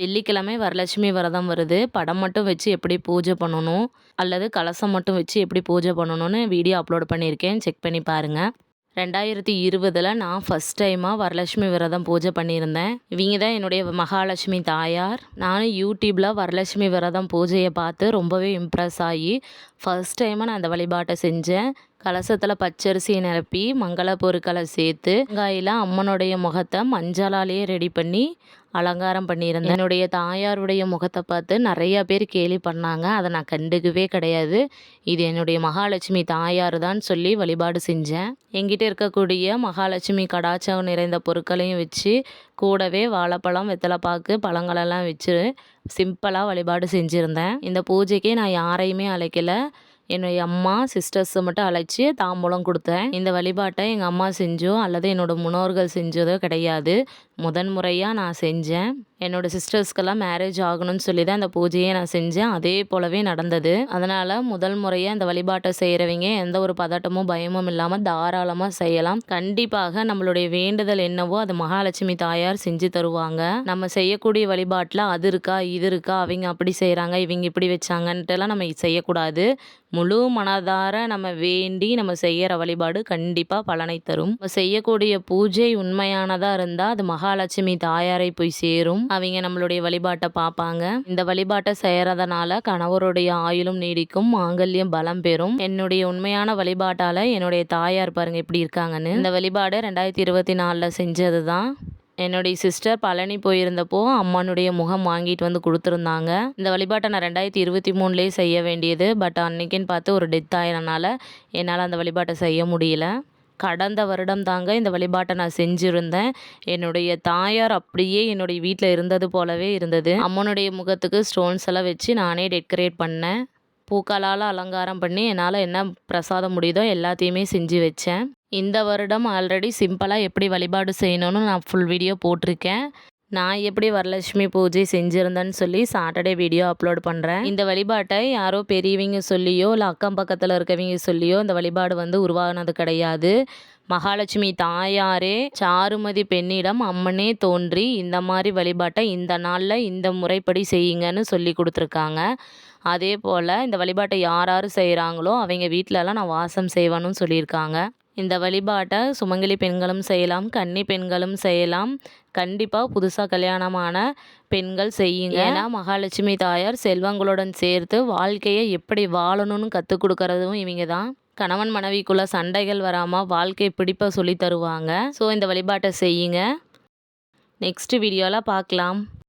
வெள்ளிக்கிழமை வரலட்சுமி விரதம் வருது. படம் மட்டும் வச்சு எப்படி பூஜை பண்ணணும், அல்லது கலசம் மட்டும் வச்சு எப்படி பூஜை பண்ணணும்னு வீடியோ அப்லோட் பண்ணியிருக்கேன். செக் பண்ணி பாருங்க. 2020 நான் ஃபஸ்ட் டைமாக வரலட்சுமி விரதம் பூஜை பண்ணியிருந்தேன். இவங்க தான் என்னுடைய மகாலட்சுமி தாயார். நானும் யூடியூப்பில் வரலட்சுமி விரதம் பூஜையை பார்த்து ரொம்பவே இம்ப்ரெஸ் ஆகி ஃபஸ்ட் டைமாக நான் அந்த வழிபாட்டை செஞ்சேன். கலசத்தில் பச்சரிசியை நிரப்பி மங்கள பொருட்களை சேர்த்து வெங்காயில் அம்மனுடைய முகத்தை மஞ்சளாலேயே ரெடி பண்ணி அலங்காரம் பண்ணியிருந்தேன். என்னுடைய தாயாருடைய முகத்தை பார்த்து நிறையா பேர் கேலி பண்ணாங்க. அதை நான் கண்டுக்கவே கிடையாது. இது என்னுடைய மகாலட்சுமி தாயார் தான் சொல்லி வழிபாடு செஞ்சேன். என்கிட்ட இருக்கக்கூடிய மகாலட்சுமி கடாச்சம் நிறைந்த பொருட்களையும் வச்சு கூடவே வாழைப்பழம், வெத்தலைப்பாக்கு, பழங்களெல்லாம் வச்சு சிம்பிளாக வழிபாடு செஞ்சுருந்தேன். இந்த பூஜைக்கு நான் யாரையுமே அழைக்கல. என்னுடைய அம்மா சிஸ்டர்ஸை மட்டும் அழைச்சி தாம்பூலம் கொடுத்தேன். இந்த வழிபாட்டை எங்கள் அம்மா செஞ்சோ அல்லது என்னோடய முன்னோர்கள் செஞ்சதோ கிடையாது. முறையாக நான் செஞ்சேன். என்னோடய சிஸ்டர்ஸ்க்கெல்லாம் மேரேஜ் ஆகணும்னு சொல்லி தான் அந்த பூஜையை நான் செஞ்சேன். அதே போலவே நடந்தது. அதனால் முறையாக அந்த வழிபாட்டை செய்கிறவங்க எந்த ஒரு பதட்டமும் பயமும் இல்லாமல் தாராளமாக செய்யலாம். கண்டிப்பாக நம்மளுடைய வேண்டுதல் என்னவோ அது மகாலட்சுமி தாயார் செஞ்சு தருவாங்க. நம்ம செய்யக்கூடிய வழிபாட்டில் அது இருக்கா இது இருக்கா, அவங்க அப்படி செய்கிறாங்க இவங்க இப்படி வச்சாங்கன்ட்டுலாம் நம்ம செய்யக்கூடாது. முழு மனதார நம்ம வேண்டி நம்ம செய்கிற வழிபாடு கண்டிப்பாக பலனை தரும். நம்ம செய்யக்கூடிய பூஜை உண்மையானதாக இருந்தால் அது மகாலட்சுமி தாயாரை போய் சேரும். அவங்க நம்மளுடைய வழிபாட்டை பார்ப்பாங்க. இந்த வழிபாட்டை செய்கிறதுனால கணவருடைய ஆயுளும் நீடிக்கும், மாங்கல்யம் பலம் பெறும். என்னுடைய உண்மையான வழிபாட்டால் என்னுடைய தாயார் பாருங்கள் எப்படி இருக்காங்கன்னு. இந்த வழிபாடு 2024 செஞ்சது தான். என்னுடைய சிஸ்டர் பழனி போயிருந்தப்போ அம்மனுடைய முகம் வாங்கிட்டு வந்து கொடுத்துருந்தாங்க. இந்த வழிபாட்டை நான் 2023 செய்ய வேண்டியது. பட் அன்னைக்குன்னு பார்த்து ஒரு டெத் ஆயினனால என்னால் அந்த வழிபாட்டை செய்ய முடியல. கடந்த வருடம் தாங்க இந்த வழிபாட்டை நான் செஞ்சுருந்தேன். என்னுடைய தாயார் அப்படியே என்னுடைய வீட்டில் இருந்தது போலவே இருந்தது. அம்மனுடைய முகத்துக்கு ஸ்டோன்ஸ் எல்லாம் வச்சு நானே டெக்கரேட் பண்ணேன். பூக்களால் அலங்காரம் பண்ணி என்னால் என்ன பிரசாதம் முடியுதோ எல்லாத்தையுமே செஞ்சு வச்சேன். இந்த வருடம் ஆல்ரெடி சிம்பிளாக எப்படி வழிபாடு செய்யணும்னு நான் ஃபுல் வீடியோ போட்டிருக்கேன். நான் எப்படி வரலட்சுமி பூஜை செஞ்சுருந்தேன்னு சொல்லி சாட்டர்டே வீடியோ அப்லோட் பண்ணுறேன். இந்த வழிபாட்டை யாரோ பெரியவங்க சொல்லியோ இல்லை அக்கம் பக்கத்தில் இருக்கவங்க சொல்லியோ இந்த வழிபாடு உருவாகினது கிடையாது. மகாலட்சுமி தாயாரே சாருமதி பெண்ணிடம் அம்மனே தோன்றி இந்த மாதிரி வழிபாட்டை இந்த நாளில் இந்த முறைப்படி செய்யுங்கன்னு சொல்லி கொடுத்துருக்காங்க. அதே போல் இந்த வழிபாட்டை யார் யார் செய்கிறாங்களோ அவங்க வீட்டிலலாம் நான் வாசம் செய்வேன்னு சொல்லியிருக்காங்க. இந்த வழிபாட்டை சுமங்கலி பெண்களும் செய்யலாம், கன்னி பெண்களும் செய்யலாம். கண்டிப்பாக புதுசாக கல்யாணமான பெண்கள் செய்யுங்க. ஏன்னா மகாலட்சுமி தாயார் செல்வங்களுடன் சேர்த்து வாழ்க்கையை எப்படி வாழணும்னு கற்றுக் கொடுக்கறதும் இவங்க தான். கணவன் மனைவிக்குள்ள சண்டைகள் வராமல் வாழ்க்கை பிடிப்பை சொல்லி தருவாங்க. ஸோ இந்த வழிபாட்டை செய்யுங்க. நெக்ஸ்ட் வீடியோவில் பார்க்கலாம்.